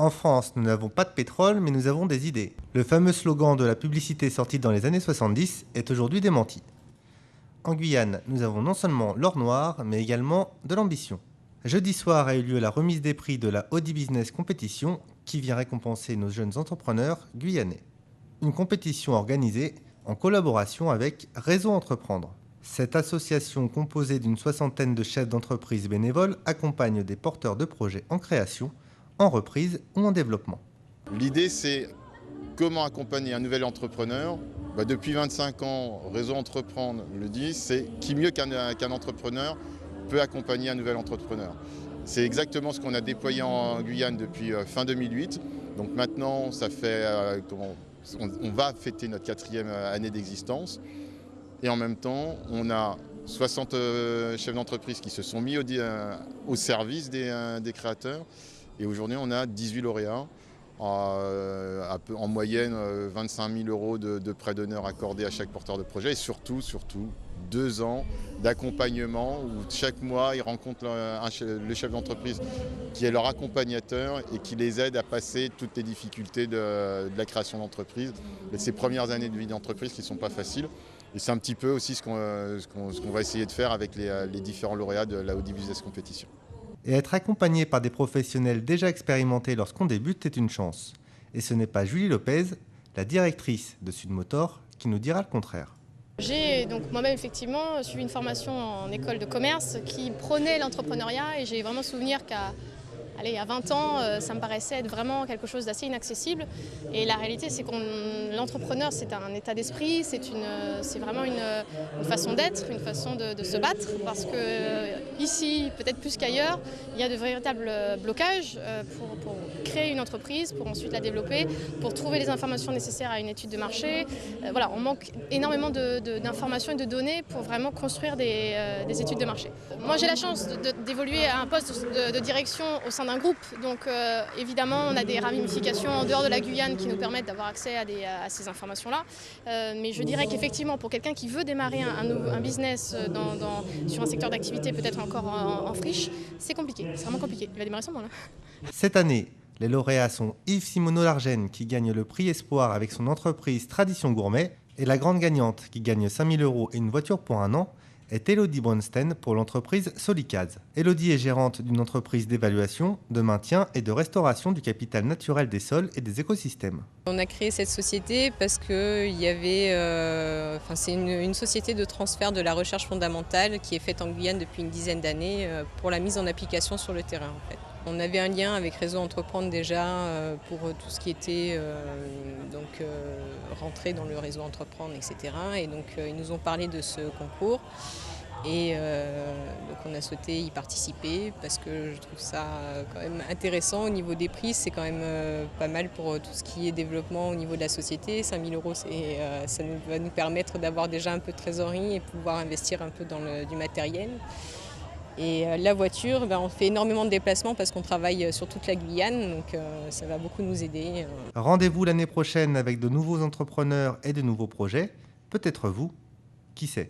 En France, nous n'avons pas de pétrole, mais nous avons des idées. Le fameux slogan de la publicité sortie dans les années 70 est aujourd'hui démenti. En Guyane, nous avons non seulement l'or noir, mais également de l'ambition. Jeudi soir a eu lieu la remise des prix de la Audi Business Competition qui vient récompenser nos jeunes entrepreneurs guyanais. Une compétition organisée en collaboration avec Réseau Entreprendre. Cette association composée d'une 60aine de chefs d'entreprise bénévoles accompagne des porteurs de projets en création, en reprise ou en développement. L'idée, c'est comment accompagner un nouvel entrepreneur. Depuis 25 ans, Réseau Entreprendre le dit, c'est qui mieux qu'un entrepreneur peut accompagner un nouvel entrepreneur. C'est exactement ce qu'on a déployé en Guyane depuis fin 2008. Donc maintenant, ça fait, on va fêter notre 4e année d'existence. Et en même temps, on a 60 chefs d'entreprise qui se sont mis au service des créateurs. Et aujourd'hui, on a 18 lauréats. En moyenne 25 000 € de prêts d'honneur accordés à chaque porteur de projet et surtout 2 ans d'accompagnement où chaque mois ils rencontrent le chef d'entreprise qui est leur accompagnateur et qui les aide à passer toutes les difficultés de la création d'entreprise, de ces premières années de vie d'entreprise qui ne sont pas faciles. Et c'est un petit peu aussi ce qu'on va essayer de faire avec les différents lauréats de la Audi Business Competition. Et être accompagné par des professionnels déjà expérimentés lorsqu'on débute est une chance. Et ce n'est pas Julie Lopez, la directrice de Sudmotor, qui nous dira le contraire. J'ai donc moi-même effectivement suivi une formation en école de commerce qui prônait l'entrepreneuriat et j'ai vraiment souvenir qu'à 20 ans, ça me paraissait être vraiment quelque chose d'assez inaccessible. Et la réalité, c'est que l'entrepreneur, c'est un état d'esprit, c'est vraiment une façon d'être, une façon de se battre. Parce que ici, peut-être plus qu'ailleurs, il y a de véritables blocages pour créer une entreprise, pour ensuite la développer, pour trouver les informations nécessaires à une étude de marché. Voilà, on manque énormément d'informations et de données pour vraiment construire des études de marché. Moi, j'ai la chance d'évoluer à un poste de direction au sein d'un groupe, donc évidemment on a des ramifications en dehors de la Guyane qui nous permettent d'avoir accès à ces informations-là, mais je dirais qu'effectivement pour quelqu'un qui veut démarrer un business sur un secteur d'activité peut-être encore en friche, c'est compliqué, c'est vraiment compliqué, il va démarrer sans moi là. Cette année, les lauréats sont Yves Simoneau-Largène qui gagne le prix Espoir avec son entreprise Tradition Gourmet et la grande gagnante qui gagne 5 000 € et une voiture pour 1 an est Elodie Bronstein pour l'entreprise Solicaz. Elodie est gérante d'une entreprise d'évaluation, de maintien et de restauration du capital naturel des sols et des écosystèmes. On a créé cette société parce que c'est une société de transfert de la recherche fondamentale qui est faite en Guyane depuis une dizaine d'années pour la mise en application sur le terrain en fait. On avait un lien avec Réseau Entreprendre déjà pour tout ce qui était rentré dans le Réseau Entreprendre, etc. Et donc ils nous ont parlé de ce concours et donc on a souhaité y participer parce que je trouve ça quand même intéressant au niveau des prix. C'est quand même pas mal pour tout ce qui est développement au niveau de la société. 5 000 €, ça va nous permettre d'avoir déjà un peu de trésorerie et pouvoir investir un peu dans du matériel. Et la voiture, on fait énormément de déplacements parce qu'on travaille sur toute la Guyane, donc ça va beaucoup nous aider. Rendez-vous l'année prochaine avec de nouveaux entrepreneurs et de nouveaux projets. Peut-être vous, qui sait ?